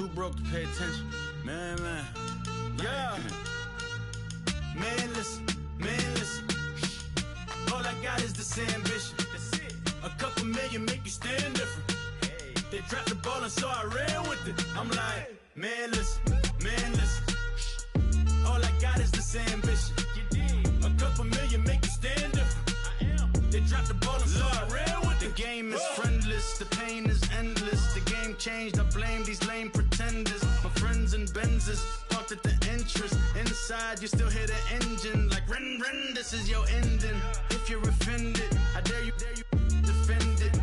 Too broke to pay attention. Man. Yeah. Man, listen. All I got is this ambition. That's it. A couple million make you stand different. Hey. They dropped the ball and so I ran with it. I'm like, man, listen. All I got is this ambition. A couple million make you stand different. I am. They dropped the ball and so I ran with it. The game is friendless, the pain is endless. The game changed, I blame these lame pretenders. My friends and Benzes thought that the interest inside, you still hear the engine. Like, ren, this is your ending. If you're offended, I dare you defend it.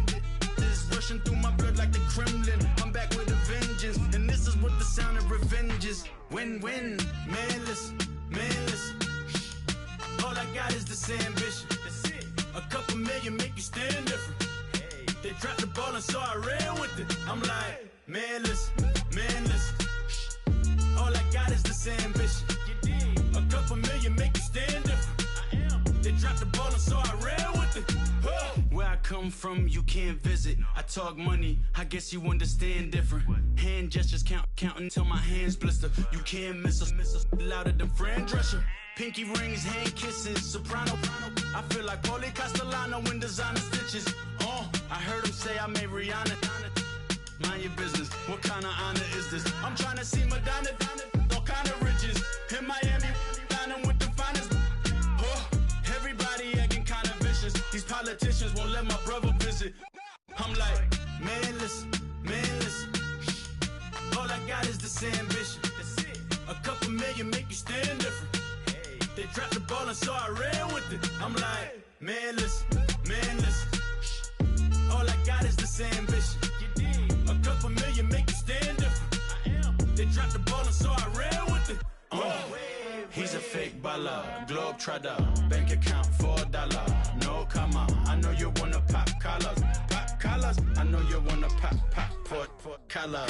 This is rushing through my blood like the Kremlin. I'm back with a vengeance, and this is what the sound of revenge is. Win-win, man, listen. All I got is this ambition. That's it. A couple million make you stand different. Hey. They dropped the ball and so I ran with it. I'm like, man, listen. All I got is this ambition. A couple million make you stand different. I am. They dropped the ball and so I ran with it. Where I come from, you can't visit. I talk money, I guess you understand different. Hand gestures counting till my hands blister. You can't miss us louder than Fran Drescher. Pinky rings, hand kisses, soprano. I feel like Paulie Castellano in designer stitches. I heard him say I made Rihanna. Mind your business, what kind of honor is this? I'm trying to see Madonna, all kind of riches. In Miami, dining with the finest. Everybody acting kind of vicious. These politicians won't let my brother visit. I'm like, man, listen. All I got is this ambition. That's it. A couple million make you stand different. Hey. They dropped the ball and so I ran with it. I'm like, man, listen. All I got is this ambition. A couple million make you stand different. I am. They dropped the ball and so I ran with it. He's a fake baller, globe trotter, bank account $4. No comma, I know you wanna pop collars. I know you wanna pop collar.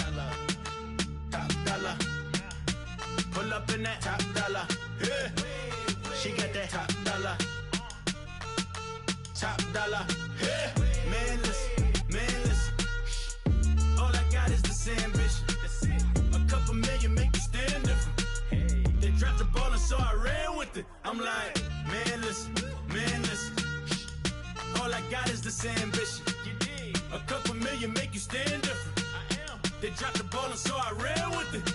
Top dollar, pull up in that top dollar. Yeah. She got that top dollar. Yeah. Man, listen. All I got is this ambition. That's it. A couple million make you stand different. Hey. They dropped the ball and so I ran with it. I'm like, man, listen. All I got is this ambition. A couple million make you stand different. I am. They dropped the ball and so I ran with it.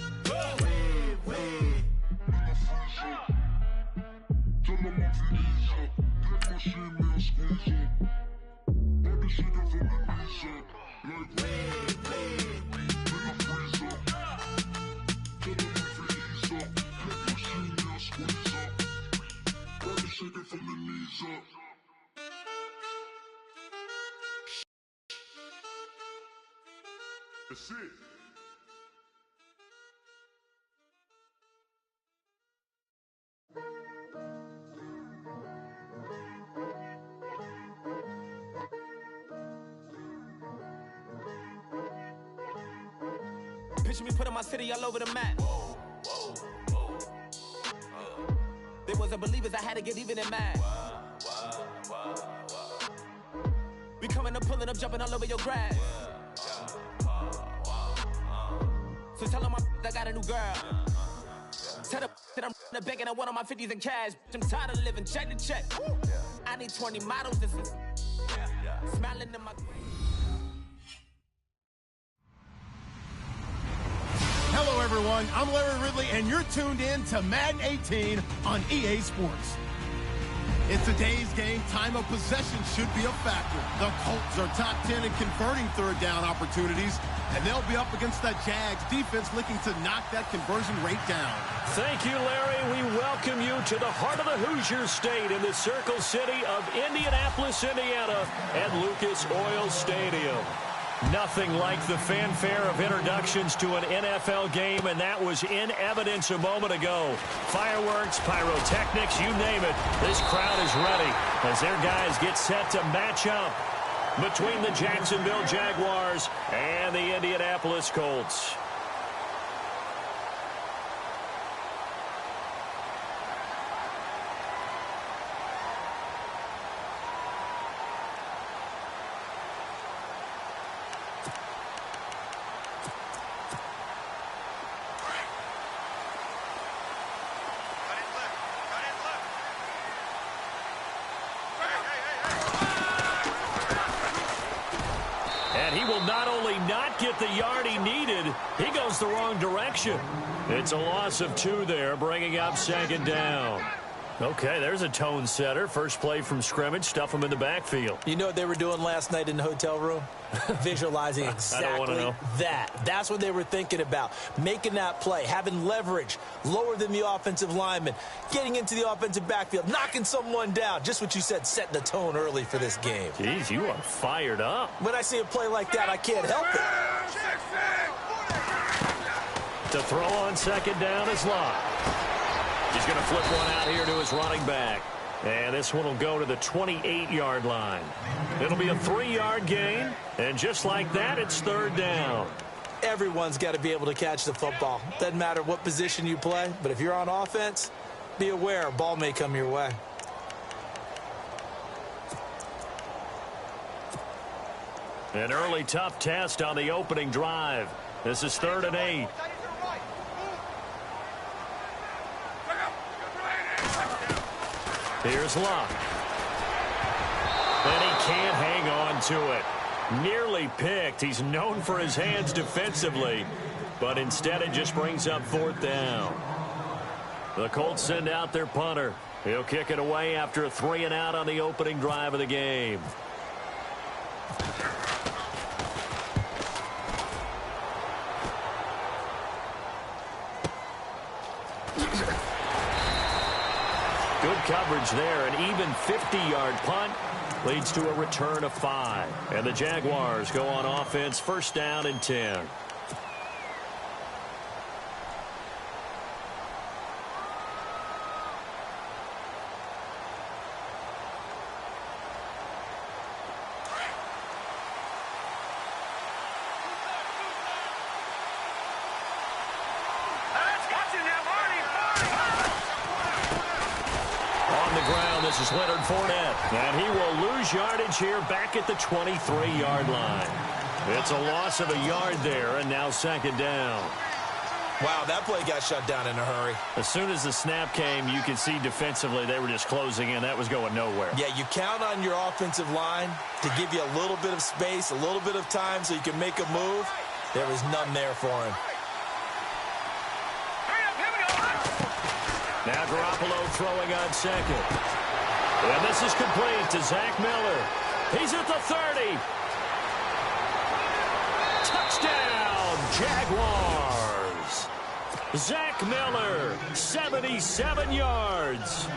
That's it. Picture me putting my city all over the map. They wasn't believers, I had to get even in mad. We coming up, pulling up, jumping all over your grass. So tell them I got a new girl. Tell them that I'm the bank and I want all my 50s in cash. I'm tired of living check to check. I need 20 models. This is smiling in my. Hello, everyone. I'm Larry Ridley, and you're tuned in to Madden 18 on EA Sports. In today's game, time of possession should be a factor. The Colts are top 10 in converting third down opportunities, and they'll be up against the Jags defense looking to knock that conversion rate down. Thank you, Larry. We welcome you to the heart of the Hoosier State in the Circle City of Indianapolis, Indiana at Lucas Oil Stadium. Nothing like the fanfare of introductions to an NFL game, and that was in evidence a moment ago. Fireworks, pyrotechnics, you name it. This crowd is ready as their guys get set to match up between the Jacksonville Jaguars and the Indianapolis Colts. get the yard he needed. He goes the wrong direction. It's a loss of 2 there, bringing up second down. Okay, there's a tone setter. First play from scrimmage, stuff him in the backfield. You know what they were doing last night in the hotel room? Visualizing exactly that. That's what they were thinking about. Making that play, having leverage, lower than the offensive lineman, getting into the offensive backfield, knocking someone down. Just what you said, setting the tone early for this game. Jeez, you are fired up. When I see a play like that, I can't help it. To throw on second down is Locke. He's going to flip one out here to his running back. And this one will go to the 28-yard line. It'll be a 3-yard gain. And just like that, it's third down. Everyone's got to be able to catch the football. Doesn't matter what position you play, but if you're on offense, be aware a ball may come your way. An early tough test on the opening drive. This is 3rd and 8. Here's Locke. And he can't hang on to it. Nearly picked. He's known for his hands defensively, but instead it just brings up 4th down. The Colts send out their punter. He'll kick it away after a 3-and-out on the opening drive of the game. Good coverage there. An even 50-yard punt leads to a return of 5. And the Jaguars go on offense, 1st down and 10. This is Leonard Fournette, and he will lose yardage here back at the 23-yard line. It's a loss of a yard there, and now 2nd down. Wow, that play got shut down in a hurry. As soon as the snap came, you could see defensively they were just closing in. That was going nowhere. Yeah, you count on your offensive line to give you a little bit of space, a little bit of time so you can make a move. There was none there for him. Now Garoppolo throwing on second. And this is complete to Zach Miller. He's at the 30. Touchdown, Jaguars. Zach Miller, 77 yards.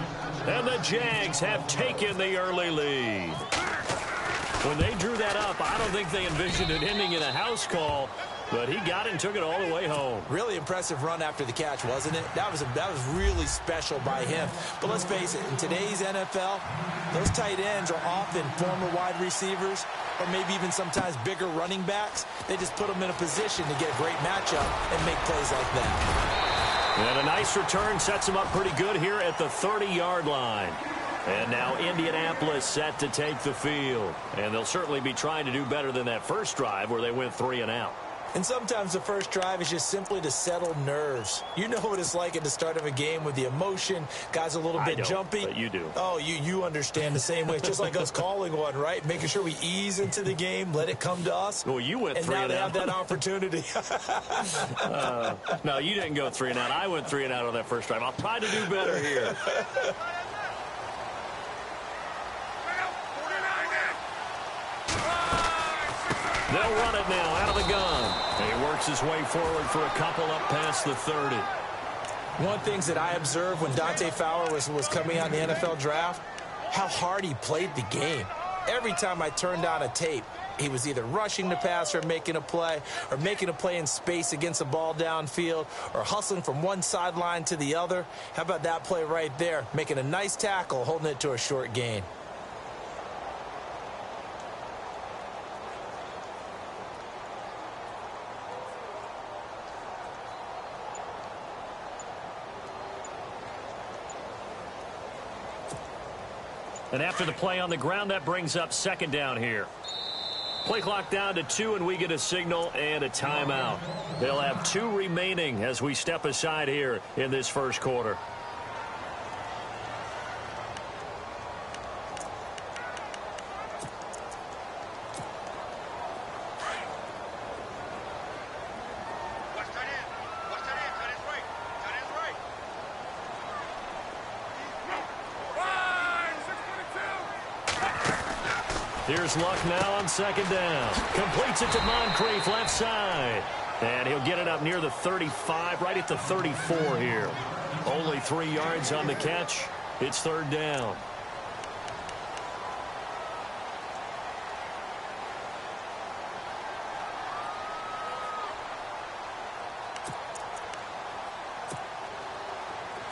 And the Jags have taken the early lead. When they drew that up, I don't think they envisioned it ending in a house call. But he got it and took it all the way home. Really impressive run after the catch, wasn't it? That was really special by him. But let's face it, in today's NFL, those tight ends are often former wide receivers or maybe even sometimes bigger running backs. They just put them in a position to get a great matchup and make plays like that. And a nice return sets him up pretty good here at the 30-yard line. And now Indianapolis set to take the field. And they'll certainly be trying to do better than that first drive where they went 3-and-out. And sometimes the first drive is just simply to settle nerves. You know what it's like at the start of a game with the emotion. Guys a little bit jumpy. But you do. Oh, you understand the same way. It's just like us calling one, right? Making sure we ease into the game, let it come to us. Well, you went 3-and-out. And now they have that opportunity. No, you didn't go 3-and-out. I went 3-and-out on that first drive. I'll try to do better here. They'll run it now out of the gun. And he works his way forward for a couple up past the 30. One of the things that I observed when Dante Fowler was coming on the NFL draft, how hard he played the game. Every time I turned on a tape, he was either rushing the passer, making a play in space against the ball downfield, or hustling from one sideline to the other. How about that play right there? Making a nice tackle, holding it to a short gain. And after the play on the ground, that brings up 2nd down here. Play clock down to 2, and we get a signal and a timeout. They'll have 2 remaining as we step aside here in this first quarter. Here's Luck now on second down. Completes it to Moncrief, left side. And he'll get it up near the 35, right at the 34 here. Only 3 yards on the catch. It's third down.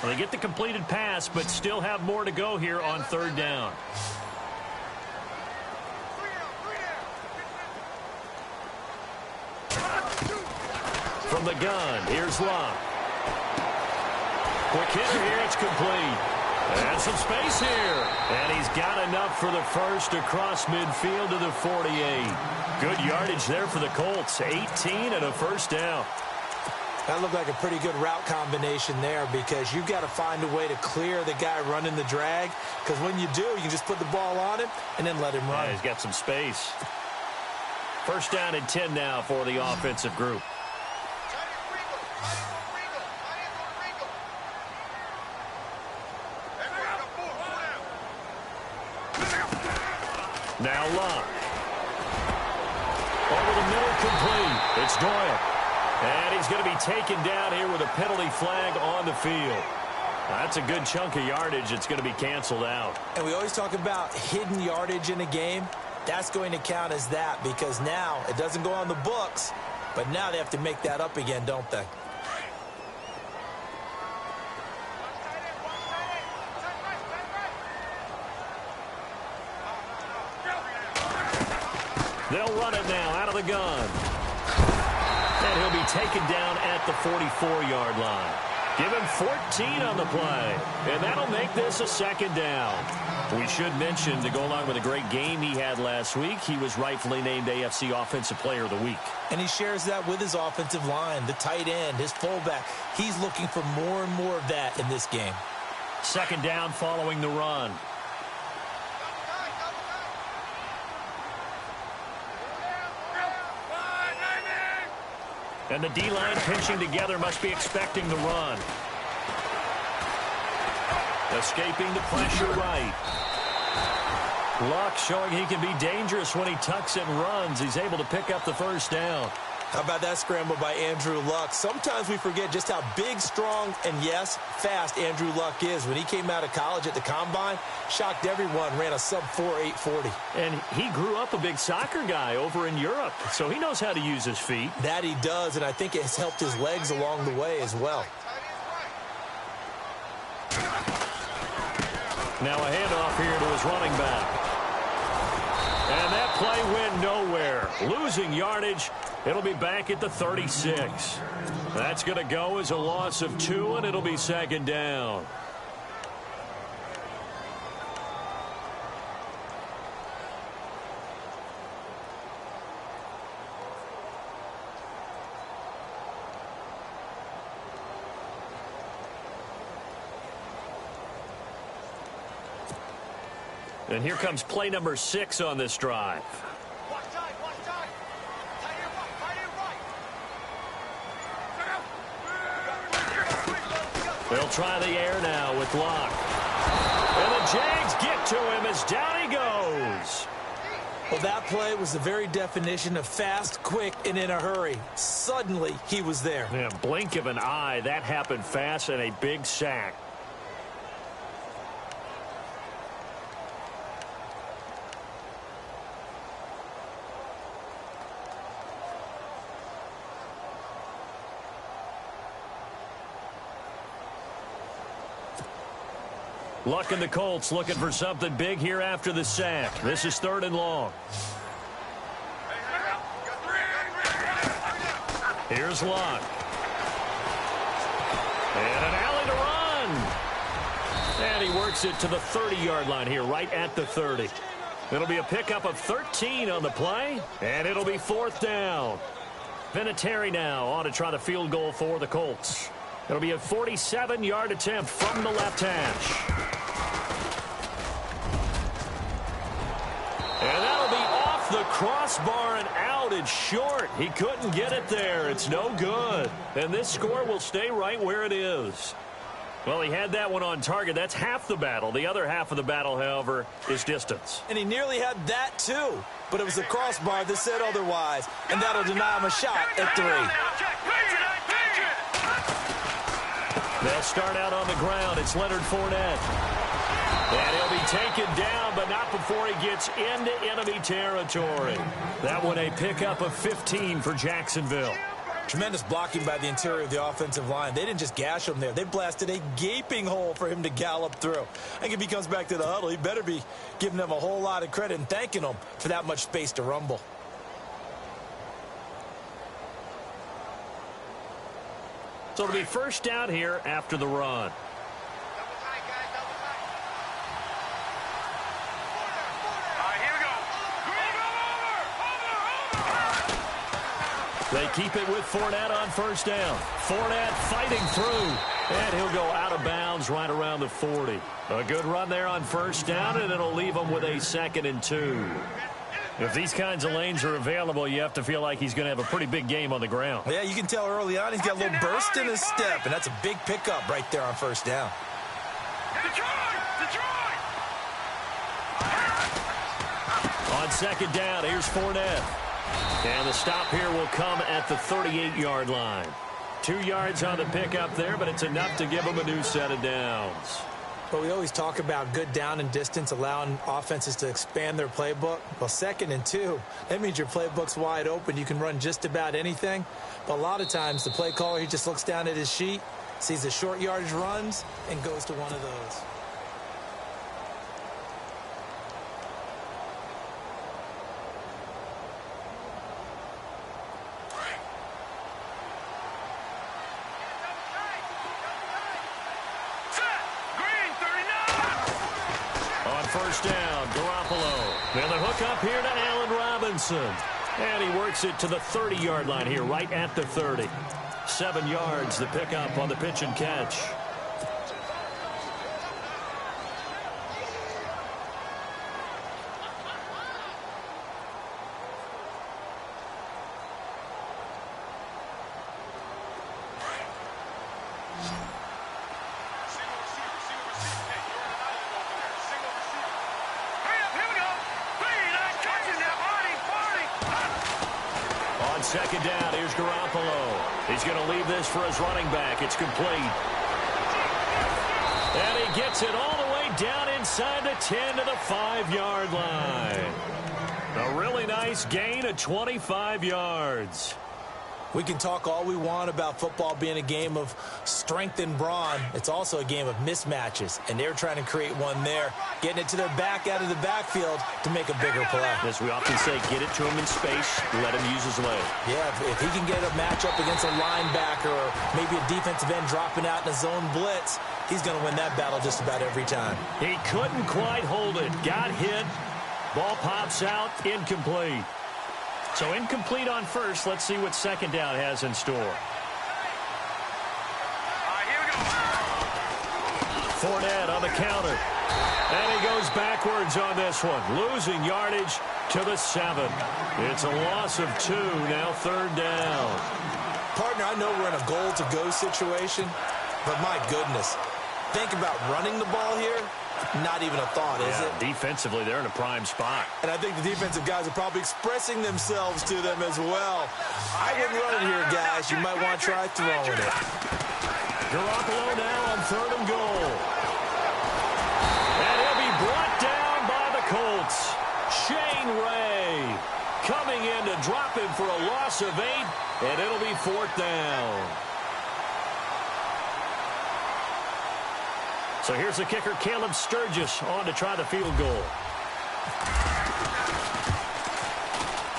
Well, they get the completed pass, but still have more to go here on third down. From the gun, here's Luck. Quick hitter here, it's complete. And some space here. And he's got enough for the first across midfield to the 48. Good yardage there for the Colts. 18 and a first down. That looked like a pretty good route combination there because you've got to find a way to clear the guy running the drag, because when you do, you can just put the ball on him and then let him run. Yeah, he's got some space. First down and 10 now for the offensive group. Now Luck. Over the middle, complete. It's Doyle. And he's going to be taken down here with a penalty flag on the field. That's a good chunk of yardage. It's going to be canceled out. And we always talk about hidden yardage in a game. That's going to count as that because now it doesn't go on the books, but now they have to make that up again, don't they? They'll run it now out of the gun. And he'll be taken down at the 44-yard line. Give him 14 on the play. And that'll make this a second down. We should mention, to go along with a great game he had last week, he was rightfully named AFC Offensive Player of the Week. And he shares that with his offensive line, the tight end, his fullback. He's looking for more and more of that in this game. Second down following the run. And the D-line pinching together, must be expecting the run. Escaping the pressure right. Luck showing he can be dangerous when he tucks and runs. He's able to pick up the first down. How about that scramble by Andrew Luck? Sometimes we forget just how big, strong, and, yes, fast Andrew Luck is. When he came out of college at the Combine, shocked everyone, ran a sub-4 840. And he grew up a big soccer guy over in Europe, so he knows how to use his feet. That he does, and I think it has helped his legs along the way as well. Now a handoff here to his running back. And that play went nowhere. Losing yardage. It'll be back at the 36. That's going to go as a loss of 2, and it'll be second down. And here comes play number 6 on this drive. They'll try the air now with Luck. And the Jags get to him as down he goes. Well, that play was the very definition of fast, quick, and in a hurry. Suddenly, he was there. Yeah, blink of an eye. That happened fast and a big sack. Luck and the Colts looking for something big here after the sack. This is 3rd and long. Here's Luck. And an alley to run. And he works it to the 30-yard line here, right at the 30. It'll be a pickup of 13 on the play, and it'll be 4th down. Vinatieri now on to try the field goal for the Colts. It'll be a 47-yard attempt from the left hash. And that'll be off the crossbar and out. It's short. He couldn't get it there. It's no good. And this score will stay right where it is. Well, he had that one on target. That's half the battle. The other half of the battle, however, is distance. And he nearly had that, too. But it was the crossbar that said otherwise. And that'll deny him a shot at 3. They'll start out on the ground. It's Leonard Fournette. And he'll be taken down, but not before he gets into enemy territory. That one a pickup of 15 for Jacksonville. Tremendous blocking by the interior of the offensive line. They didn't just gash him there. They blasted a gaping hole for him to gallop through. I think if he comes back to the huddle, he better be giving them a whole lot of credit and thanking them for that much space to rumble. So it'll be first down here after the run. They keep it with Fournette on first down. Fournette fighting through. And he'll go out of bounds right around the 40. A good run there on first down, and it'll leave him with a 2nd and 2. If these kinds of lanes are available, you have to feel like he's going to have a pretty big game on the ground. Yeah, you can tell early on he's got a little burst in his step, and that's a big pickup right there on first down. On second down, here's Fournette. And the stop here will come at the 38-yard line. 2 yards on the pickup there, but it's enough to give him a new set of downs. But we always talk about good down and distance, allowing offenses to expand their playbook. Well, 2nd and 2, that means your playbook's wide open. You can run just about anything. But a lot of times, the play caller, he just looks down at his sheet, sees the short yardage runs, and goes to one of those. First down, Garoppolo. And the hook up here to Allen Robinson. And he works it to the 30-yard line here, right at the 30. 7 yards, the pickup on the pitch and catch. Second down, here's Garoppolo. He's going to leave this for his running back. It's complete. And he gets it all the way down inside the 10 to the 5-yard line. A really nice gain of 25 yards. We can talk all we want about football being a game of strength and brawn. It's also a game of mismatches, and they're trying to create one there, getting it to their back out of the backfield to make a bigger play. As we often say, get it to him in space, let him use his leg. Yeah, if he can get a matchup against a linebacker or maybe a defensive end dropping out in a zone blitz, he's going to win that battle just about every time. He couldn't quite hold it. Got hit. Ball pops out. Incomplete. So incomplete on first. Let's see what second down has in store. Fournette on the counter. And he goes backwards on this one. Losing yardage to the 7. It's a loss of 2. Now 3rd down. Partner, I know we're in a goal-to-go situation, but my goodness. Think about running the ball here. Not even a thought, is it? Defensively, they're in a prime spot. And I think the defensive guys are probably expressing themselves to them as well. I wouldn't run it here, guys. You might want to try throwing it. Garoppolo now on 3rd and goal. And he'll be brought down by the Colts. Shane Ray coming in to drop him for a loss of 8, and it'll be 4th down. So here's the kicker, Caleb Sturgis, on to try the field goal.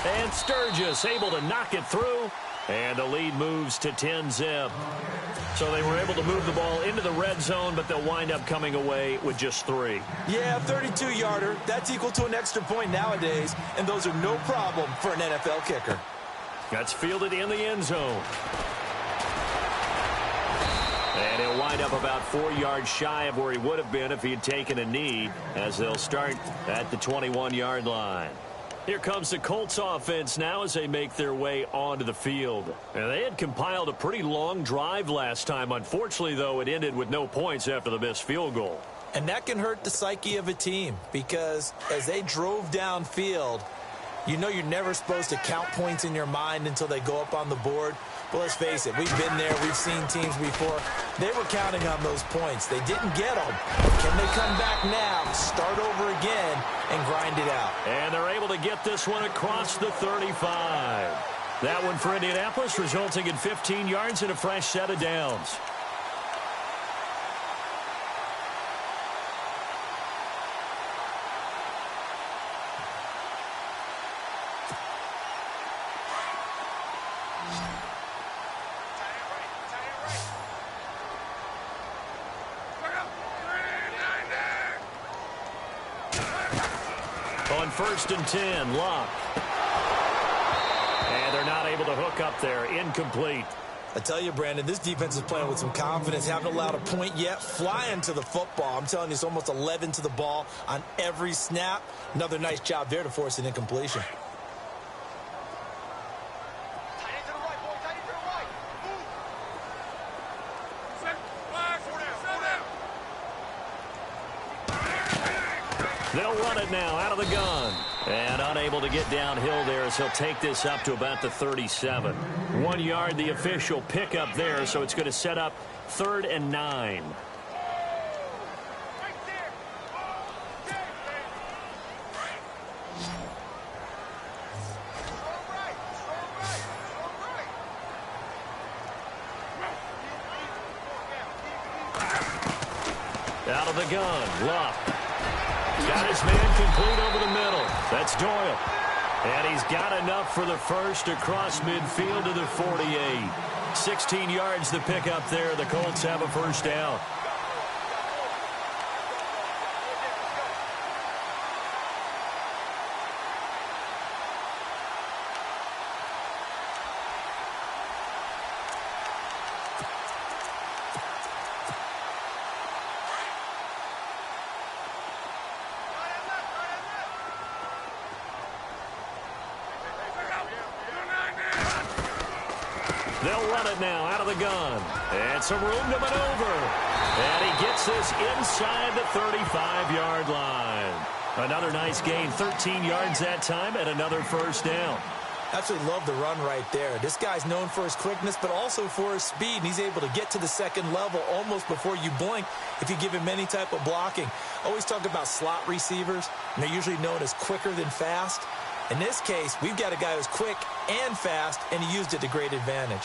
And Sturgis able to knock it through, and the lead moves to 10-zip. So they were able to move the ball into the red zone, but they'll wind up coming away with just 3. Yeah, 32-yarder. That's equal to an extra point nowadays, and those are no problem for an NFL kicker. That's fielded in the end zone. And he'll wind up about 4 yards shy of where he would have been if he had taken a knee, as they'll start at the 21-yard line. Here comes the Colts offense now as they make their way onto the field. And they had compiled a pretty long drive last time. Unfortunately, though, it ended with no points after the missed field goal. And that can hurt the psyche of a team because as they drove downfield, you know you're never supposed to count points in your mind until they go up on the board. But let's face it, we've been there. We've seen teams before. They were counting on those points. They didn't get them. Can they come back now, start over again, and grind it out? And they're able to get this one across the 35. That one for Indianapolis, resulting in 15 yards and a fresh set of downs. On 1st and 10, Locke. And they're not able to hook up there. Incomplete. I tell you, Brandon, this defense is playing with some confidence. Haven't allowed a point yet. Flying to the football. I'm telling you, it's almost 11 to the ball on every snap. Another nice job there to force an incompletion. They'll run it now out of the gun. And unable to get downhill there as he'll take this up to about the 37. 1 yard, the official pickup there, so it's going to set up 3rd and 9. Out of the gun, Luck. Got his man complete over the middle. That's Doyle. And he's got enough for the first across midfield to the 48. 16 yards to pick up there. The Colts have a first down. They'll run it now out of the gun. And some room to maneuver. And he gets this inside the 35-yard line. Another nice gain, 13 yards that time, and another first down. Absolutely love the run right there. This guy's known for his quickness, but also for his speed. And he's able to get to the second level almost before you blink if you give him any type of blocking. Always talk about slot receivers, and they're usually known as quicker than fast. In this case, we've got a guy who's quick and fast, and he used it to great advantage.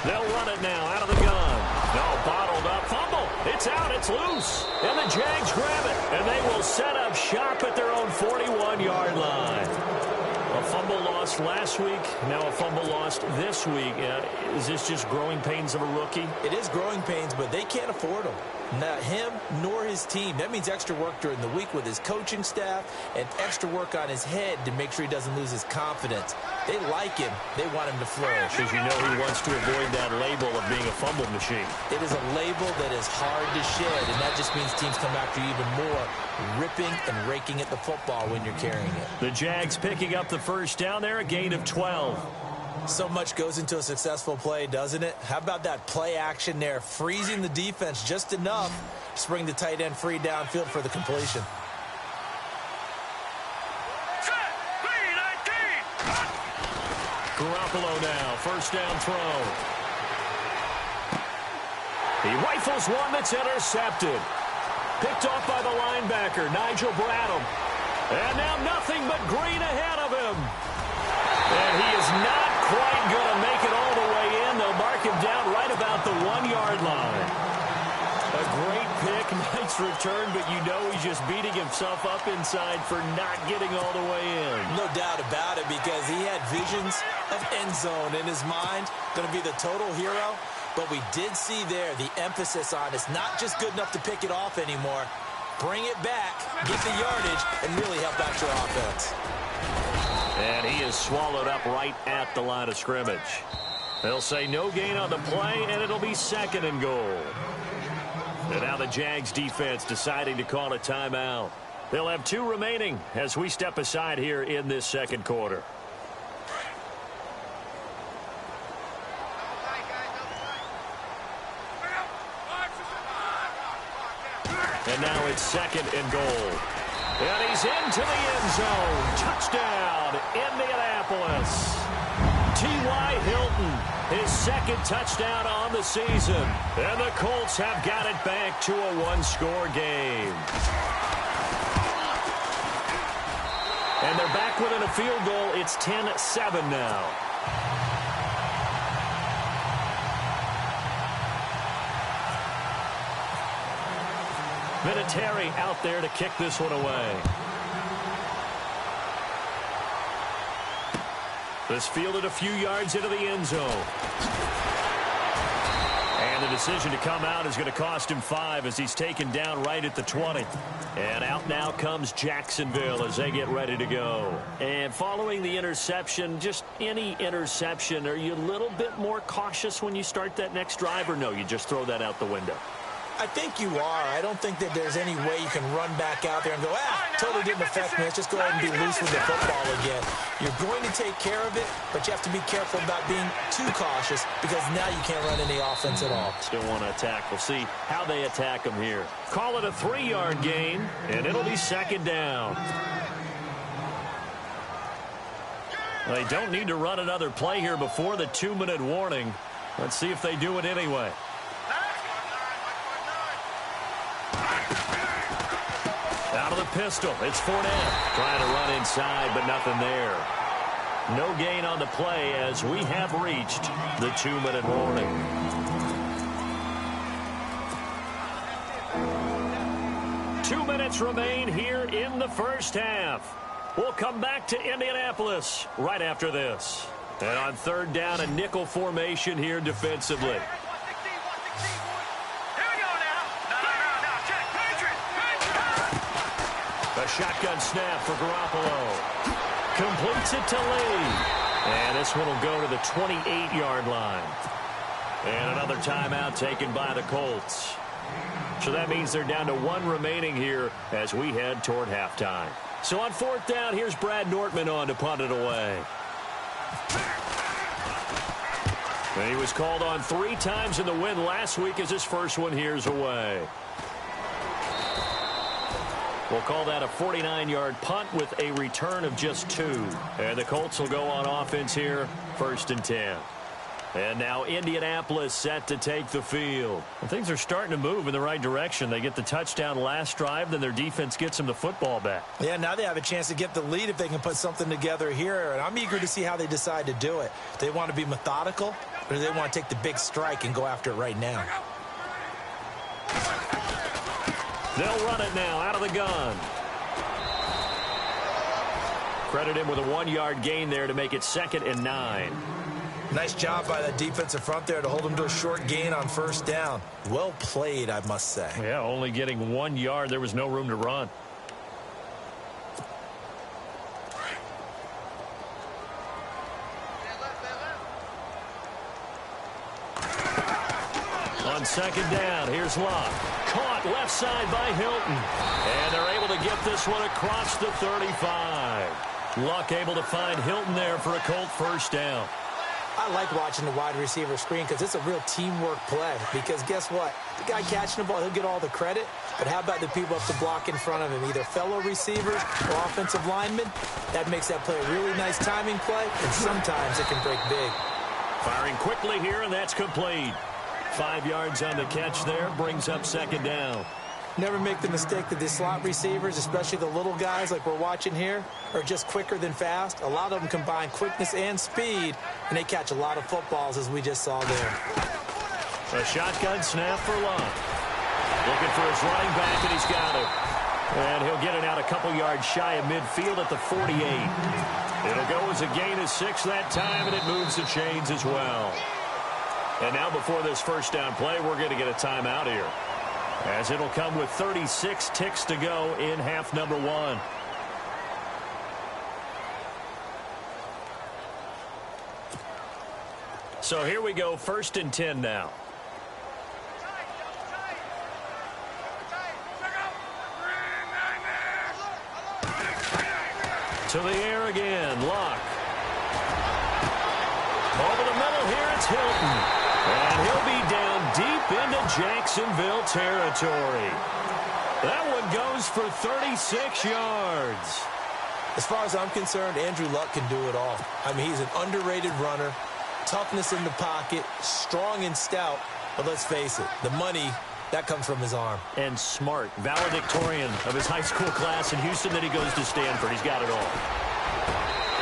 They'll run it now out of the gun. No, bottled up. Fumble. It's out. It's loose. And the Jags grab it. And they will set up shop at their own 41-yard line. A fumble lost last week. Now a fumble lost this week. Is this just growing pains of a rookie? It is growing pains, but they can't afford them. Not him nor his team. That means extra work during the week with his coaching staff and extra work on his head to make sure he doesn't lose his confidence. They like him. They want him to flourish. Because you know he wants to avoid that label of being a fumble machine. It is a label that is hard to shed, and that just means teams come after you even more, ripping and raking at the football when you're carrying it. The Jags picking up the first down there, a gain of 12. So much goes into a successful play, doesn't it? How about that play action there, freezing the defense just enough to bring the tight end free downfield for the completion. Garoppolo now, first down throw. He rifles one that's intercepted. Picked off by the linebacker, Nigel Bradham. And now nothing but green ahead of him. And he is not quite going to make it all the way in. They'll mark him down right about the 1-yard line. A great pick, nice return, but you know he's just beating himself up inside for not getting all the way in. No doubt about it, because he had visions of end zone in his mind. Going to be the total hero. But we did see there the emphasis on it's not just good enough to pick it off anymore. bring it back, get the yardage, and really help out your offense. And he is swallowed up right at the line of scrimmage. They'll say no gain on the play, and it'll be 2nd and goal. And now the Jags defense deciding to call a timeout. They'll have 2 remaining as we step aside here in this 2nd quarter. And now it's 2nd and goal. And he's into the end zone. Touchdown, Indianapolis. T.Y. Hilton, his 2nd touchdown on the season. And the Colts have got it back to a 1-score game. And they're back within a field goal. It's 10-7 now. Vinatieri out there to kick this one away. This fielded a few yards into the end zone. And the decision to come out is going to cost him 5 as he's taken down right at the 20. And out now comes Jacksonville as they get ready to go. And following the interception, just any interception, are you a little bit more cautious when you start that next drive, or no, you just throw that out the window? I think you are. I don't think that there's any way you can run back out there and go, totally didn't affect me. Let's just go ahead and be loose with the football again. You're going to take care of it, but you have to be careful about being too cautious because now you can't run any offense at all. Still want to attack. We'll see how they attack them here. Call it a 3-yard gain, and it'll be 2nd down. They don't need to run another play here before the 2-minute warning. Let's see if they do it anyway. Out of the pistol, it's Fournette. Trying to run inside, but nothing there. No gain on the play as we have reached the 2-minute warning. Two minutes remain here in the first half. We'll come back to Indianapolis right after this. And on 3rd down, a nickel formation here defensively. A shotgun snap for Garoppolo. Completes it to Lee. And this one will go to the 28-yard line. And another timeout taken by the Colts. So that means they're down to 1 remaining here as we head toward halftime. So on 4th down, here's Brad Nortman on to punt it away. And he was called on 3 times in the win last week as his first one here's away. We'll call that a 49-yard punt with a return of just 2. And the Colts will go on offense here, 1st and 10. And now Indianapolis set to take the field. Well, things are starting to move in the right direction. They get the touchdown last drive, then their defense gets them the football back. Yeah, now they have a chance to get the lead if they can put something together here. And I'm eager to see how they decide to do it. They want to be methodical, or do they want to take the big strike and go after it right now? They'll run it now out of the gun. Credit him with a 1-yard gain there to make it 2nd and 9. Nice job by the defensive front there to hold him to a short gain on 1st down. Well played, I must say. Yeah, only getting 1 yard. There was no room to run. On 2nd down, here's Locke. Caught left side by Hilton. And they're able to get this one across the 35. Luck able to find Hilton there for a Colt 1st down. I like watching the wide receiver screen because it's a real teamwork play. Because guess what? The guy catching the ball, he'll get all the credit. But how about the people up the block in front of him? Either fellow receivers or offensive linemen. That makes that play a really nice timing play. And sometimes it can break big. Firing quickly here, and that's complete. 5 yards on the catch there. Brings up 2nd down. Never make the mistake that the slot receivers, especially the little guys like we're watching here, are just quicker than fast. A lot of them combine quickness and speed, and they catch a lot of footballs, as we just saw there. A shotgun snap for Locke. Looking for his running back, and he's got it. And he'll get it out a couple yards shy of midfield at the 48. It'll go as a gain of 6 that time, and it moves the chains as well. And now before this 1st down play, we're going to get a timeout here. as it'll come with 36 ticks to go in half number 1. So here we go, 1st and 10 now. To the air again, Luck. Over the middle here, it's Hilton. And he'll be down deep into Jacksonville territory. That one goes for 36 yards. As far as I'm concerned, Andrew Luck can do it all. I mean, he's an underrated runner, toughness in the pocket, strong and stout. But let's face it, the money, that comes from his arm. And smart, valedictorian of his high school class in Houston. Then he goes to Stanford. He's got it all.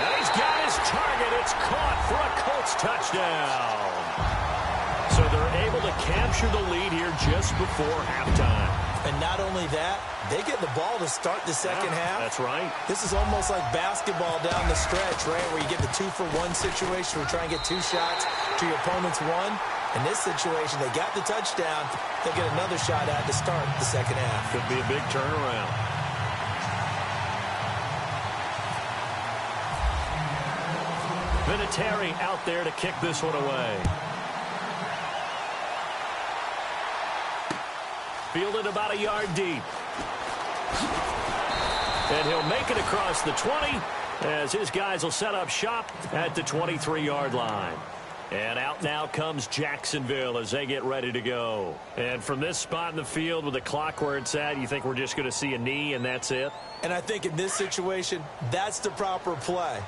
And he's got his target. It's caught for a Colts touchdown. So they're able to capture the lead here just before halftime. And not only that, they get the ball to start the second half. That's right. This is almost like basketball down the stretch, right, where you get the 2-for-1 situation where you try and get 2 shots to your opponent's 1. In this situation, they got the touchdown. They'll get another shot at to start the second half. Could be a big turnaround. Vinatieri out there to kick this one away. Fielded about a yard deep. And he'll make it across the 20 as his guys will set up shop at the 23-yard line. And out now comes Jacksonville as they get ready to go. And from this spot in the field with the clock where it's at, you think we're just going to see a knee and that's it? And I think in this situation, that's the proper play.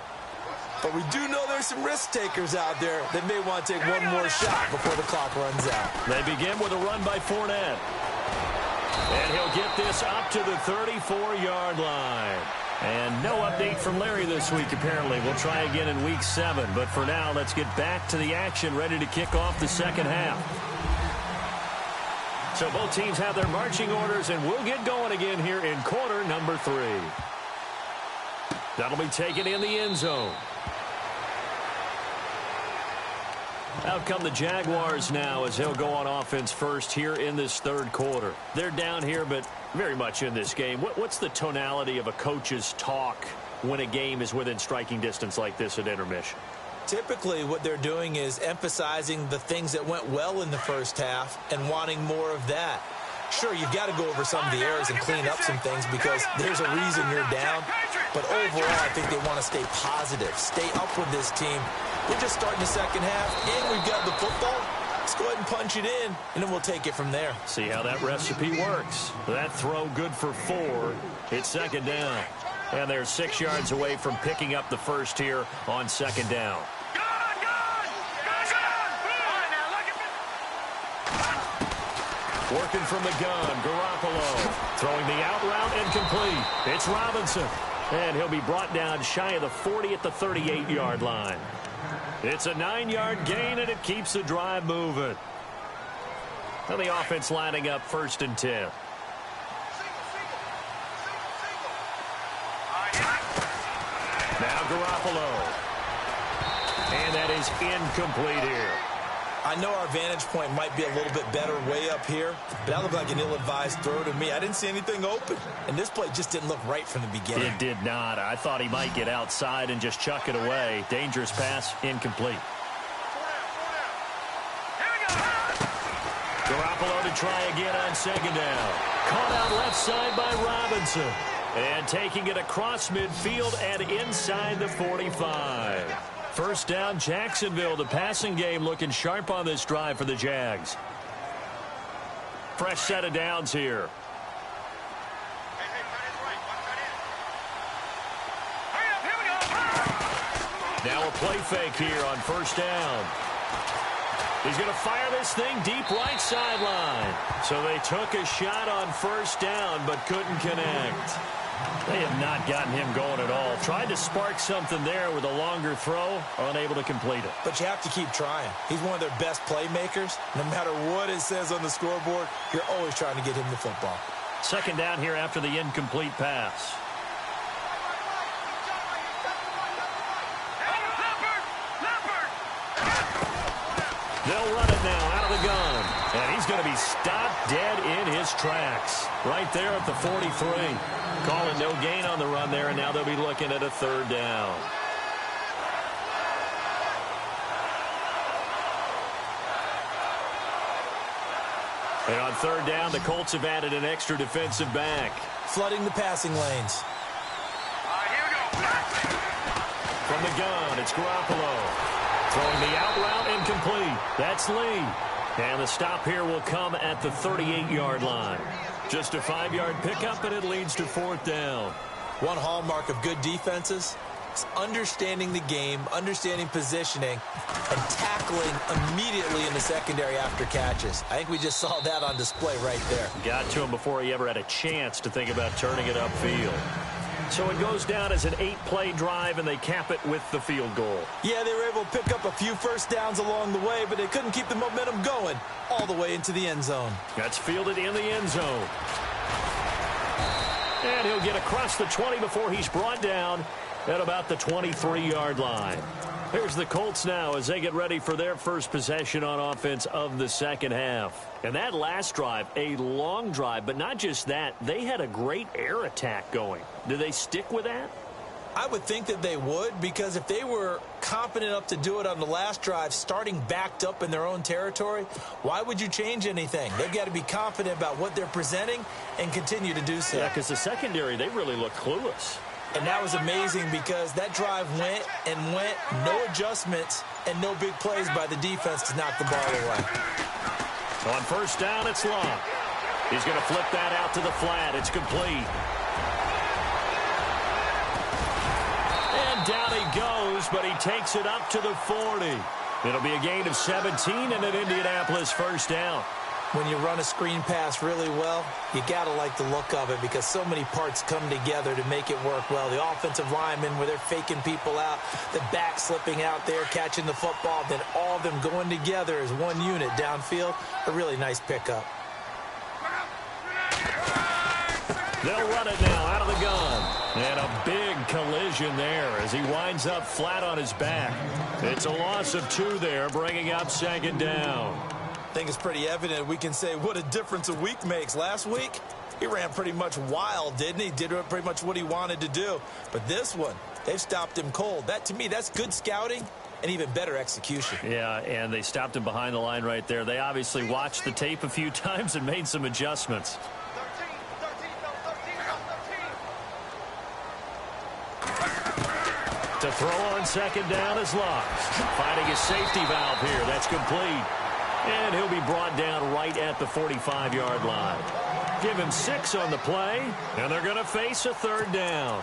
But we do know there's some risk takers out there that may want to take one more shot before the clock runs out. They begin with a run by Fournette. And he'll get this up to the 34-yard line. And no update from Larry this week, apparently. We'll try again in week 7. But for now, let's get back to the action, ready to kick off the second half. So both teams have their marching orders, and we'll get going again here in quarter number 3. That'll be taken in the end zone. Out come the Jaguars now as they'll go on offense first here in this third quarter. They're down here, but very much in this game. What's the tonality of a coach's talk when a game is within striking distance like this at intermission? Typically, what they're doing is emphasizing the things that went well in the first half and wanting more of that. Sure, you've got to go over some of the errors and clean up some things because there's a reason you're down. But overall, I think they want to stay positive, stay up with this team. We're just starting the second half, and we've got the football. Let's go ahead and punch it in, and then we'll take it from there. See how that recipe works. That throw good for 4. It's second down. And they're 6 yards away from picking up the first here on second down. Working from the gun, Garoppolo. Throwing the out route and complete. It's Robinson. And he'll be brought down shy of the 40 at the 38-yard line. It's a 9-yard gain, and it keeps the drive moving. And the offense lining up 1st and 10. Now Garoppolo. And that is incomplete here. I know our vantage point might be a little bit better way up here, but that looked like an ill-advised throw to me. I didn't see anything open, and this play just didn't look right from the beginning. It did not. I thought he might get outside and just chuck it away. Dangerous pass, incomplete. Garoppolo to try again on second down. Caught out left side by Robinson. And taking it across midfield and inside the 45. First down, Jacksonville. The passing game looking sharp on this drive for the Jags. Fresh set of downs here. Now a play fake here on first down. He's going to fire this thing deep right sideline. So they took a shot on first down but couldn't connect. They have not gotten him going at all. Tried to spark something there with a longer throw, unable to complete it. But you have to keep trying. He's one of their best playmakers. No matter what it says on the scoreboard, you're always trying to get him the football. Second down here after the incomplete pass. They'll run it now out of the gun. And he's going to be stopped dead in his tracks. Right there at the 43. Call it no gain on the run there, and now they'll be looking at a third down. And on third down, the Colts have added an extra defensive back. Flooding the passing lanes. From the gun, it's Garoppolo. Throwing the out route incomplete. That's Lee. And the stop here will come at the 38-yard line. Just a 5-yard pickup, and it leads to fourth down. One hallmark of good defenses is understanding the game, understanding positioning, and tackling immediately in the secondary after catches. I think we just saw that on display right there. Got to him before he ever had a chance to think about turning it upfield. So it goes down as an 8-play drive, and they cap it with the field goal. Yeah, they were able to pick up a few first downs along the way, but they couldn't keep the momentum going all the way into the end zone. That's fielded in the end zone. And he'll get across the 20 before he's brought down at about the 23-yard line. Here's the Colts now as they get ready for their first possession on offense of the second half. And that last drive, a long drive, but not just that, they had a great air attack going. Do they stick with that? I would think that they would, because if they were confident enough to do it on the last drive, starting backed up in their own territory, why would you change anything? They've got to be confident about what they're presenting and continue to do so. Yeah, because the secondary, they really look clueless. And that was amazing because that drive went and went, no adjustments and no big plays by the defense to knock the ball away. On first down, it's Long. He's going to flip that out to the flat. It's complete. And down he goes, but he takes it up to the 40. It'll be a gain of 17 and an Indianapolis first down. When you run a screen pass really well, you got to like the look of it because so many parts come together to make it work well. The offensive linemen, where they're faking people out, the back slipping out there, catching the football, then all of them going together as one unit downfield. A really nice pickup. They'll run it now out of the gun. And a big collision there as he winds up flat on his back. It's a loss of 2 there, bringing up second down. I think it's pretty evident we can say what a difference a week makes. Last week, he ran pretty much wild, didn't he? Did pretty much what he wanted to do. But this one, they've stopped him cold. That, to me, that's good scouting and even better execution. Yeah, and they stopped him behind the line right there. They obviously watched the tape a few times and made some adjustments. To throw on second down is Locks. Finding his safety valve here. That's complete. And he'll be brought down right at the 45-yard line. Give him 6 on the play, and they're going to face a third down.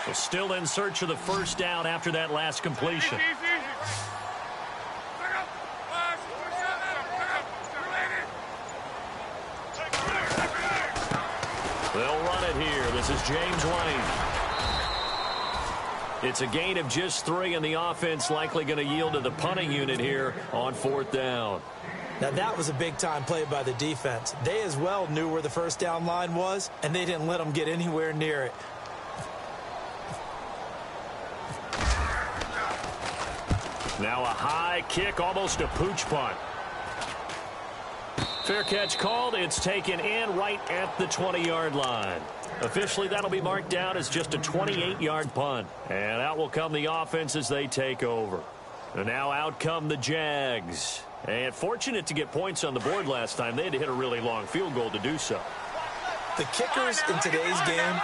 We're still in search of the first down after that last completion. They'll run it here. This is James White. It's a gain of just 3, and the offense likely going to yield to the punting unit here on fourth down. Now, that was a big-time play by the defense. They as well knew where the first down line was, and they didn't let them get anywhere near it. Now a high kick, almost a pooch punt. Fair catch called. It's taken in right at the 20-yard line. Officially, that'll be marked down as just a 28-yard punt. And out will come the offense as they take over. And now out come the Jags. And fortunate to get points on the board last time. They had to hit a really long field goal to do so. The kickers in today's game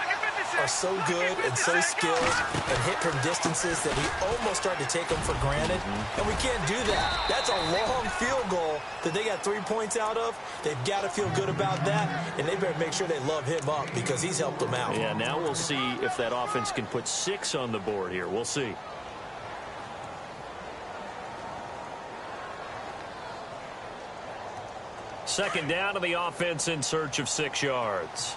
are so good and so skilled and hit from distances that we almost start to take them for granted. And we can't do that. That's a long field goal that they got 3 points out of. They've got to feel good about that, and they better make sure they love him up because he's helped them out. Yeah, now we'll see if that offense can put 6 on the board here. We'll see. Second down to the offense in search of 6 yards.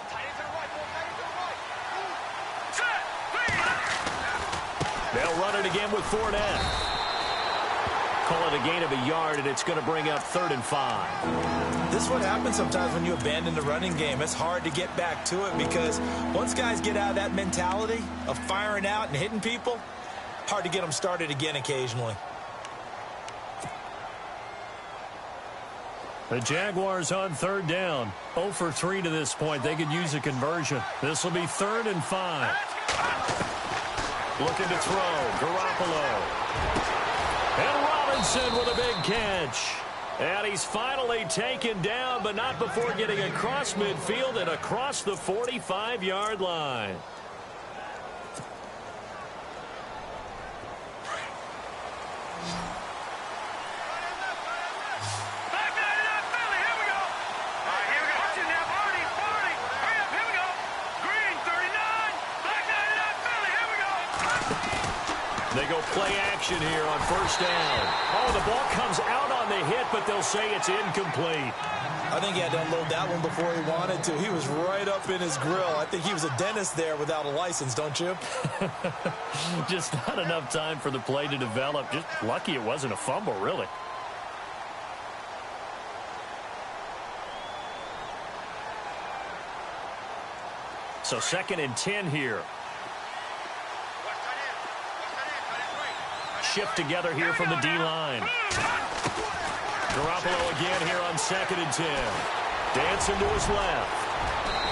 They'll run it again with Fournette. Call it a gain of a yard, and it's going to bring up 3rd and 5. This is what happens sometimes when you abandon the running game. It's hard to get back to it because once guys get out of that mentality of firing out and hitting people, hard to get them started again occasionally. The Jaguars on 3rd down. 0 for 3 to this point. They could use a conversion. This will be 3rd and 5. Looking to throw. Garoppolo. And Robinson with a big catch. And he's finally taken down, but not before getting across midfield and across the 45-yard line. They go play action here on 1st down. Oh, the ball comes out on the hit, but they'll say it's incomplete. I think he had to unload that one before he wanted to. He was right up in his grill. I think he was a dentist there without a license, don't you? Just not enough time for the play to develop. Just lucky it wasn't a fumble, really. So 2nd and 10 here. Shift together here from the D-line. Garoppolo again here on 2nd and 10. Dancing to his left.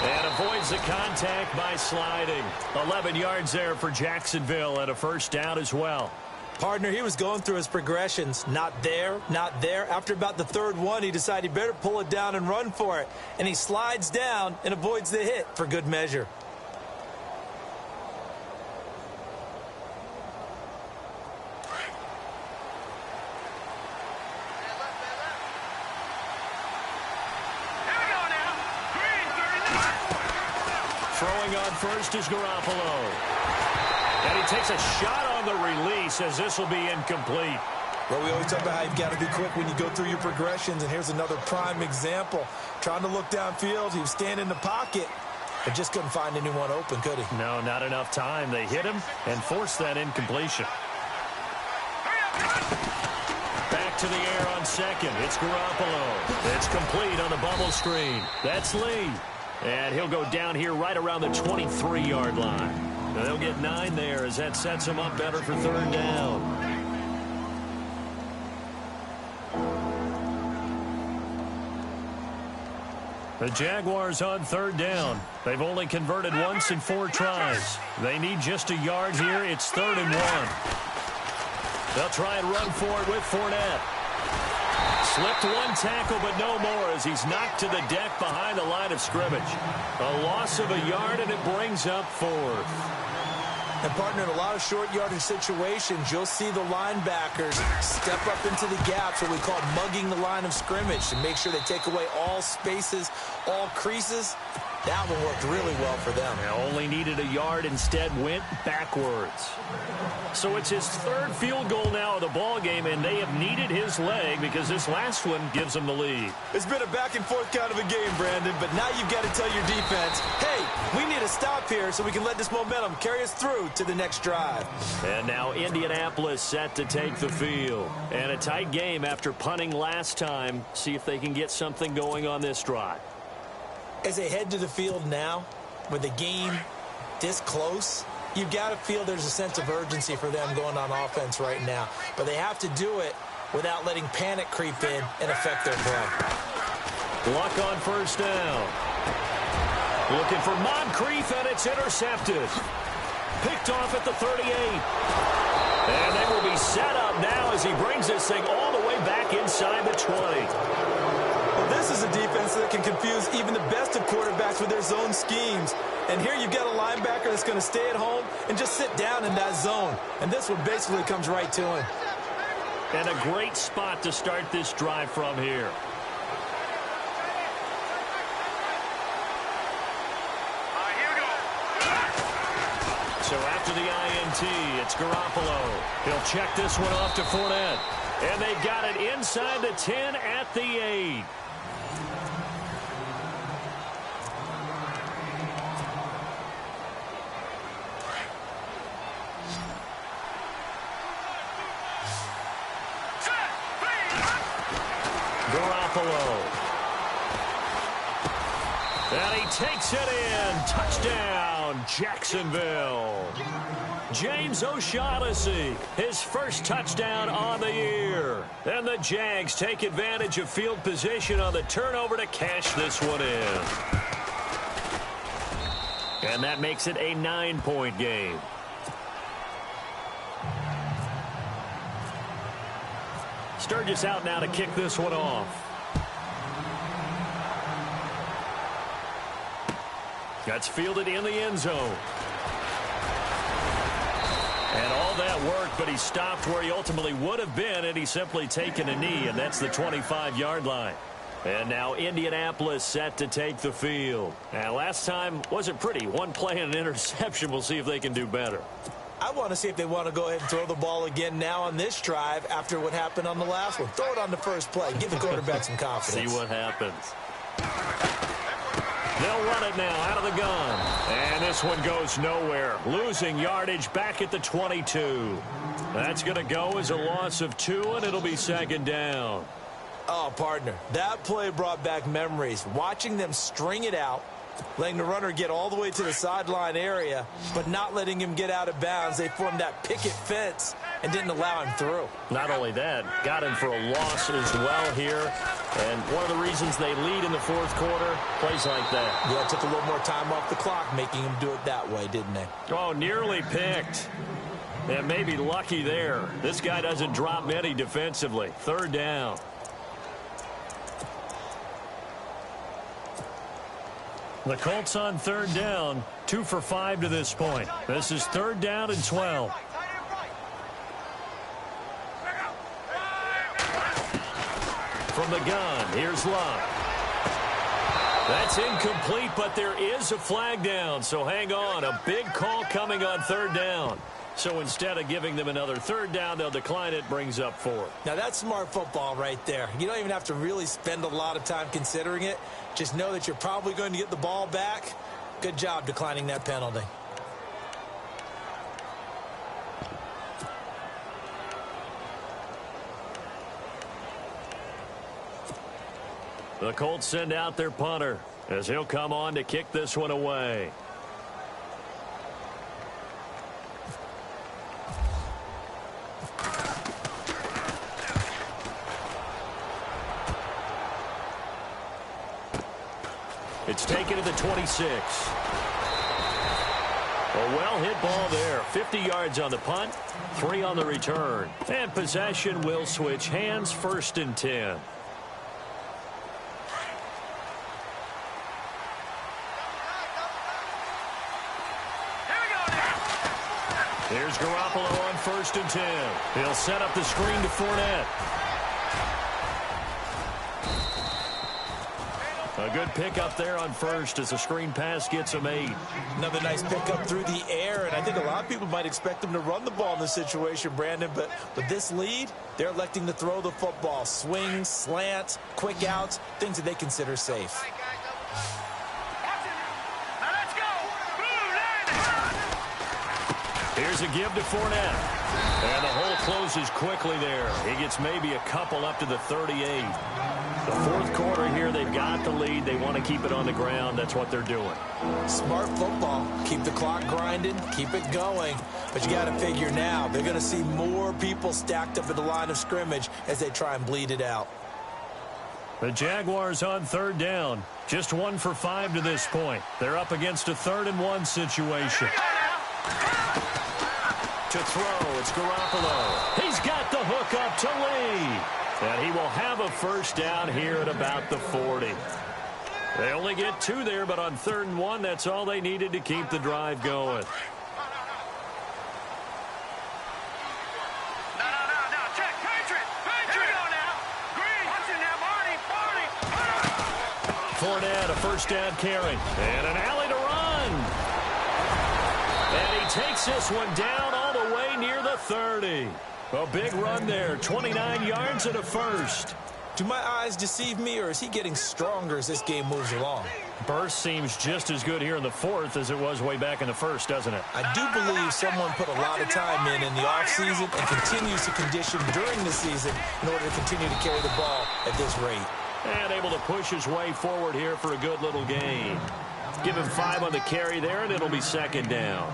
And avoids the contact by sliding. 11 yards there for Jacksonville and a 1st down as well. Partner, he was going through his progressions. Not there, not there. After about the 3rd one, he decided he better pull it down and run for it. And he slides down and avoids the hit for good measure. Throwing on first is Garoppolo. And he takes a shot on the release as this will be incomplete. Well, we always talk about how you've got to be quick when you go through your progressions, and here's another prime example. Trying to look downfield, he was standing in the pocket, but just couldn't find anyone open, could he? No, not enough time. They hit him and forced that incompletion. Back to the air on 2nd. It's Garoppolo. It's complete on the bubble screen. That's Lee. And he'll go down here right around the 23-yard line. Now they'll get 9 there as that sets them up better for 3rd down. The Jaguars on 3rd down. They've only converted once in 4 tries. They need just a yard here. It's 3rd and 1. They'll try and run for it with Fournette. Slipped one tackle, but no more as he's knocked to the deck behind the line of scrimmage. A loss of a yard, and it brings up 4th. And, partner, in a lot of short yardage situations, you'll see the linebackers step up into the gaps, what we call mugging the line of scrimmage, to make sure they take away all spaces, all creases. That one worked really well for them. They only needed a yard, instead went backwards. So it's his 3rd field goal now of the ball game, and they have needed his leg because this last one gives them the lead. It's been a back-and-forth kind of a game, Brandon, but now you've got to tell your defense, hey, we need a stop here so we can let this momentum carry us through to the next drive. And now Indianapolis set to take the field. And a tight game after punting last time. See if they can get something going on this drive. As they head to the field now, with the game this close, you've got to feel there's a sense of urgency for them going on offense right now. But they have to do it without letting panic creep in and affect their play. Luck on 1st down. Looking for Moncrief, and it's intercepted. Picked off at the 38. And they will be set up now as he brings this thing all the way back inside the 20. Well, this is a defense that can confuse even the best of quarterbacks with their zone schemes. And here you've got a linebacker that's going to stay at home and just sit down in that zone. And this one basically comes right to him. And a great spot to start this drive from here. So after the INT, it's Garoppolo. He'll check this one off to Fournette. And they've got it inside the 10 at the 8. Garoppolo. And he takes it in. Touchdown, Jacksonville. James O'Shaughnessy, his first touchdown on the year. And the Jags take advantage of field position on the turnover to cash this one in. And that makes it a 9-point game. Sturgis out now to kick this one off. That's fielded in the end zone. And all that work, but he stopped where he ultimately would have been, and he's simply taken a knee, and that's the 25-yard line. And now Indianapolis set to take the field. Now, last time wasn't pretty. One play and an interception. We'll see if they can do better. I want to see if they want to go ahead and throw the ball again now on this drive after what happened on the last one. Throw it on the first play. Give the quarterback some confidence. See what happens. They'll run it now out of the gun. And this one goes nowhere. Losing yardage back at the 22. That's going to go as a loss of 2, and it'll be second down. Oh, partner, that play brought back memories. Watching them string it out, letting the runner get all the way to the sideline area, but not letting him get out of bounds. They formed that picket fence and didn't allow him through. Not only that, got him for a loss as well here. And one of the reasons they lead in the fourth quarter, plays like that. Yeah, it took a little more time off the clock, making him do it that way, didn't they? Oh, nearly picked. And maybe lucky there. This guy doesn't drop many defensively. Third down. The Colts on third down, 2 for 5 to this point. This is third down and 12. From the gun, here's Luck. That's incomplete, but there is a flag down, so hang on. A big call coming on third down. So instead of giving them another third down, they'll decline it, brings up 4. Now, that's smart football right there. You don't even have to really spend a lot of time considering it. Just know that you're probably going to get the ball back. Good job declining that penalty. The Colts send out their punter as he'll come on to kick this one away. It's taken to the 26. A well-hit ball there. 50 yards on the punt, 3 on the return. And possession will switch hands, 1st and 10. Here's Garoppolo on 1st and 10. He'll set up the screen to Fournette. A good pickup there on first as the screen pass gets him 8. Another nice pickup through the air, and I think a lot of people might expect them to run the ball in this situation, Brandon, but with this lead, they're electing to throw the football. Swing, slant, quick outs, things that they consider safe. Here's a give to Fournette. And the hole closes quickly there. He gets maybe a couple up to the 38. The fourth quarter here, they've got the lead. They want to keep it on the ground. That's what they're doing. Smart football. Keep the clock grinding. Keep it going. But you got to figure now, they're going to see more people stacked up at the line of scrimmage as they try and bleed it out. The Jaguars on third down. Just 1 for 5 to this point. They're up against a 3rd and 1 situation. To throw, it's Garoppolo. He's got the hook up to Lee. And he will have a first down here at about the 40. They only get 2 there, but on 3rd and 1, that's all they needed to keep the drive going. Fournette, a first down carry. And an alley to run. And he takes this one down all the way near the 30. A big run there, 29 yards and a first. Do my eyes deceive me, or is he getting stronger as this game moves along? Burst seems just as good here in the 4th as it was way back in the 1st, doesn't it? I do believe someone put a lot of time in the offseason and continues to condition during the season in order to continue to carry the ball at this rate. And able to push his way forward here for a good little gain. Give him 5 on the carry there, and it'll be second down.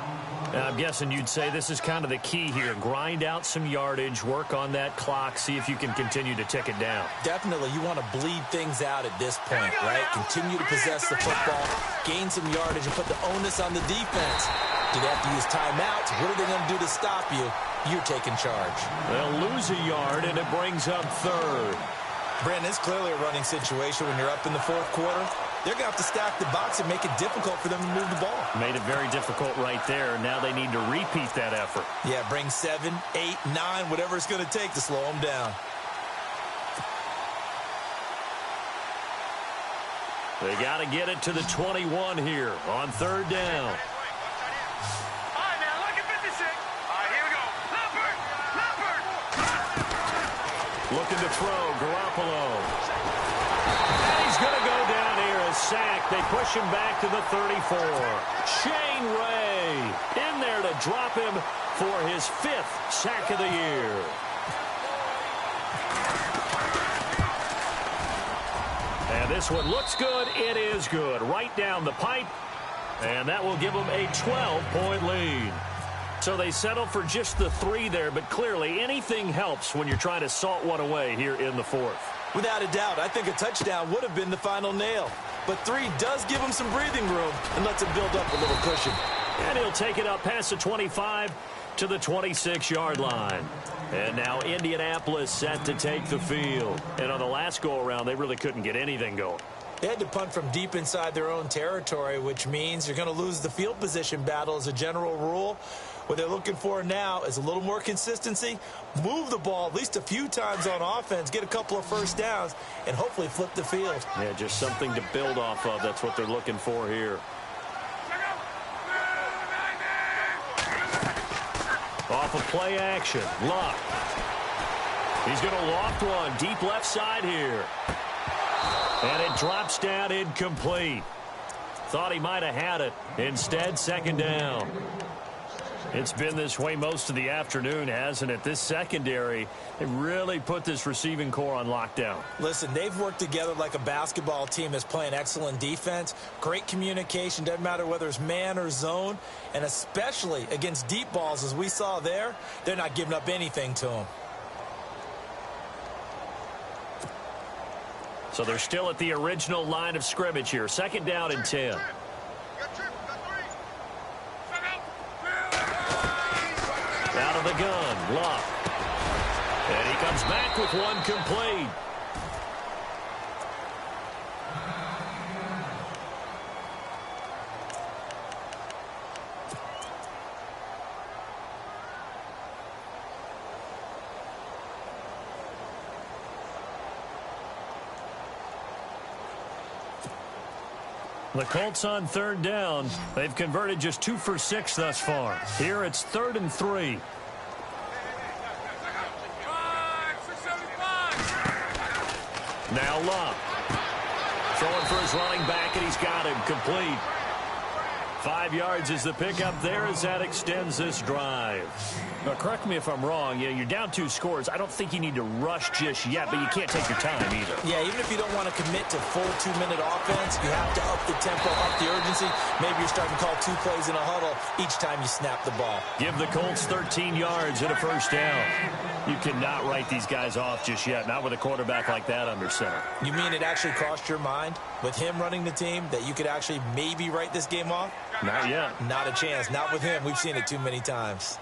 I'm guessing you'd say this is kind of the key here. Grind out some yardage, work on that clock, see if you can continue to tick it down. Definitely, you want to bleed things out at this point, right? Continue to possess the football, gain some yardage, and put the onus on the defense. Do they have to use timeouts? What are they going to do to stop you? You're taking charge. They'll lose a yard, and it brings up third. Brandon, it's clearly a running situation when you're up in the fourth quarter. They're going to have to stack the box and make it difficult for them to move the ball. Made it very difficult right there. Now they need to repeat that effort. Yeah, bring 7, 8, 9, whatever it's going to take to slow them down. They got to get it to the 21 here on third down. Looking to throw, Garoppolo. And he's going to go down here, a sack. They push him back to the 34. Shane Ray in there to drop him for his 5th sack of the year. And this one looks good. It is good. Right down the pipe. And that will give them a 12-point lead. So they settle for just the 3 there, but clearly anything helps when you're trying to salt one away here in the 4th. Without a doubt, I think a touchdown would have been the final nail. But 3 does give him some breathing room and lets him build up a little cushion. And he'll take it up past the 25 to the 26-yard line. And now Indianapolis set to take the field. And on the last go-around, they really couldn't get anything going. They had to punt from deep inside their own territory, which means you're going to lose the field position battle as a general rule. What they're looking for now is a little more consistency, move the ball at least a few times on offense, get a couple of first downs, and hopefully flip the field. Yeah, just something to build off of. That's what they're looking for here. Off of play action, Luck. He's going to loft one deep left side here. And it drops down incomplete. Thought he might have had it. Instead, second down. It's been this way most of the afternoon, hasn't it? This secondary, they really put this receiving core on lockdown. Listen, they've worked together like a basketball team that's playing excellent defense. Great communication, doesn't matter whether it's man or zone. And especially against deep balls, as we saw there, they're not giving up anything to them. So they're still at the original line of scrimmage here. Second down and 10. Out of the gun, Luck. And he comes back with one complete. The Colts on third down. They've converted just 2 for 6 thus far. Here it's 3rd and 3. Now Luck. Throwing for his running back, and he's got him complete. 5 yards is the pickup there as that extends this drive. Now, correct me if I'm wrong. You're down 2 scores. I don't think you need to rush just yet, but you can't take your time either. Yeah, even if you don't want to commit to full 2-minute offense, you have to up the tempo, up the urgency. Maybe you're starting to call 2 plays in a huddle each time you snap the ball. Give the Colts 13 yards and a first down. You cannot write these guys off just yet, not with a quarterback like that under center. You mean it actually crossed your mind with him running the team that you could actually maybe write this game off? Not yet. Not a chance. Not with him. We've seen it too many times.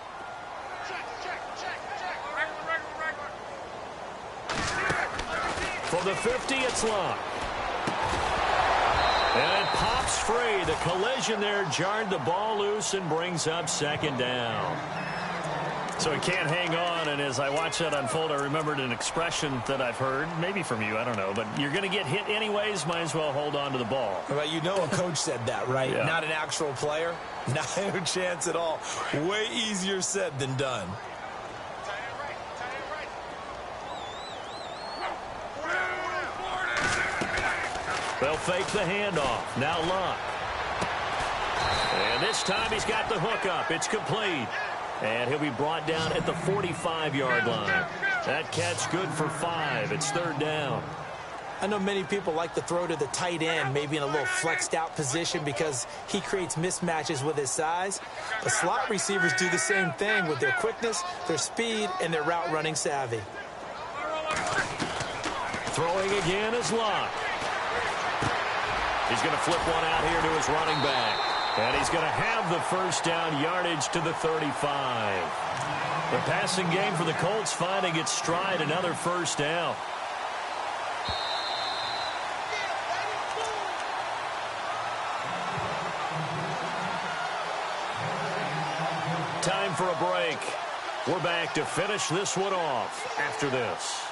For the 50, it's Luck. And it pops free. The collision there jarred the ball loose and brings up second down. So he can't hang on, and as I watch that unfold, I remembered an expression that I've heard, maybe from you, I don't know, but you're going to get hit anyways, might as well hold on to the ball. Well, you know a coach said that, right? Yeah. Not an actual player. Not a chance at all. Way easier said than done. They'll fake the handoff. Now Luck. And this time he's got the hook up. It's complete. And he'll be brought down at the 45-yard line. That catch good for 5. It's third down. I know many people like to throw to the tight end, maybe in a little flexed out position because he creates mismatches with his size. The slot receivers do the same thing with their quickness, their speed, and their route running savvy. Throwing again is Locke. He's going to flip one out here to his running back. And he's going to have the first down, yardage to the 35. The passing game for the Colts finding its stride, another first down. Time for a break. We're back to finish this one off after this.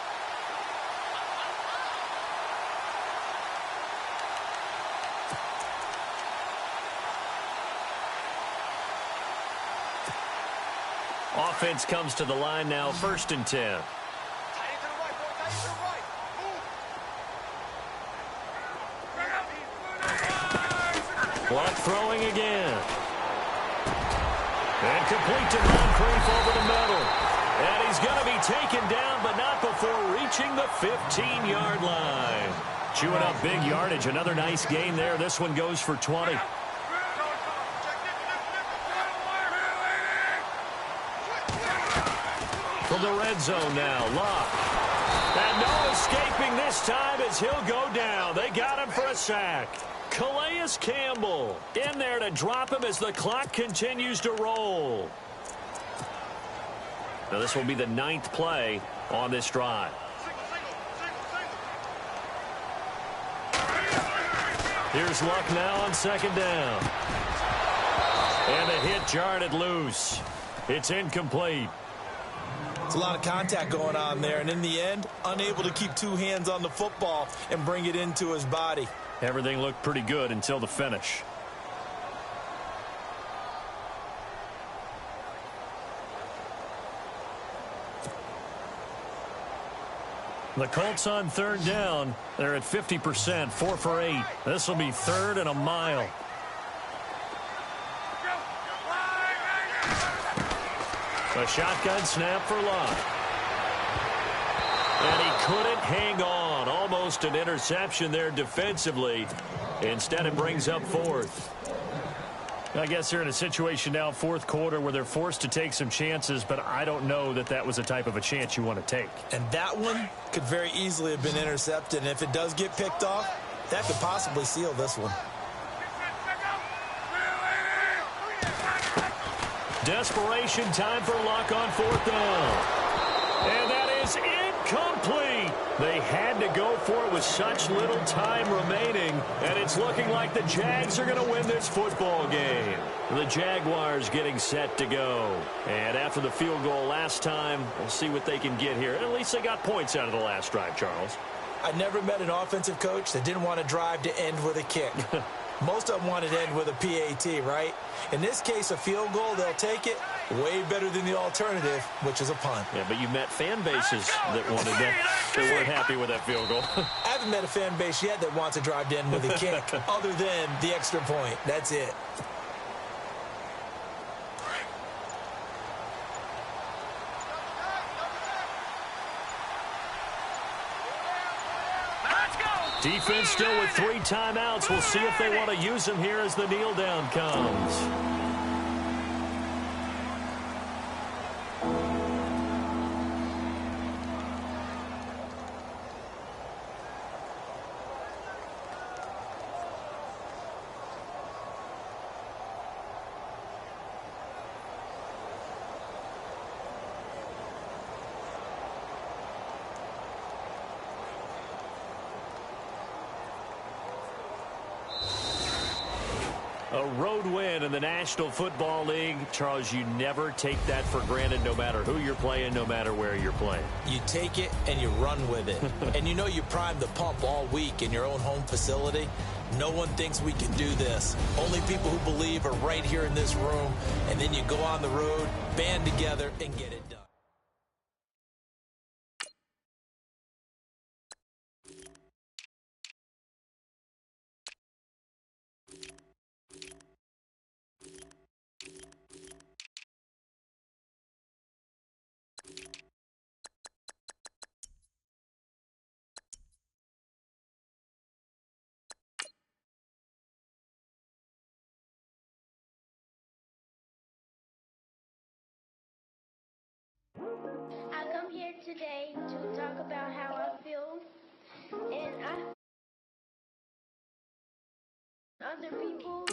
Offense comes to the line now, 1st and 10. Block throwing again. And complete to Moncrief over the middle. And he's going to be taken down, but not before reaching the 15-yard line. Chewing up big yardage. Another nice gain there. This one goes for 20. From the red zone now, Locke. And no escaping this time as he'll go down. They got him for a sack. Calais Campbell in there to drop him as the clock continues to roll. Now this will be the 9th play on this drive. Here's Luck now on 2nd down. And the hit jarred it loose. It's incomplete. It's a lot of contact going on there, and in the end, unable to keep 2 hands on the football and bring it into his body. Everything looked pretty good until the finish. The Colts on 3rd down. They're at 50%, 4 for 8. This will be 3rd and a mile. A shotgun snap for Locke. And he couldn't hang on. Almost an interception there defensively. Instead, it brings up 4th. I guess they're in a situation now, 4th quarter, where they're forced to take some chances, but I don't know that that was the type of a chance you want to take. And that one could very easily have been intercepted. And if it does get picked off, that could possibly seal this one. Desperation time for Luck on 4th down. And that is incomplete. They had to go for it with such little time remaining. And it's looking like the Jags are going to win this football game. The Jaguars getting set to go. And after the field goal last time, we'll see what they can get here. At least they got points out of the last drive, Charles. I never met an offensive coach that didn't want to drive to end with a kick. Most of them wanted to end with a PAT, right? In this case, a field goal, they'll take it. Way better than the alternative, which is a punt. Yeah, but you met fan bases that wanted that, that weren't happy with that field goal. I haven't met a fan base yet that wants to drive to end with a kick, other than the extra point. That's it. Defense still with 3 timeouts. We'll see if they want to use them here as the kneel down comes. A road win in the National Football League. Charles, you never take that for granted no matter who you're playing, no matter where you're playing. You take it and you run with it. And you know you primed the pump all week in your own home facility. No one thinks we can do this. Only people who believe are right here in this room. And then you go on the road, band together, and get it done. I'm here today to talk about how I feel, and other people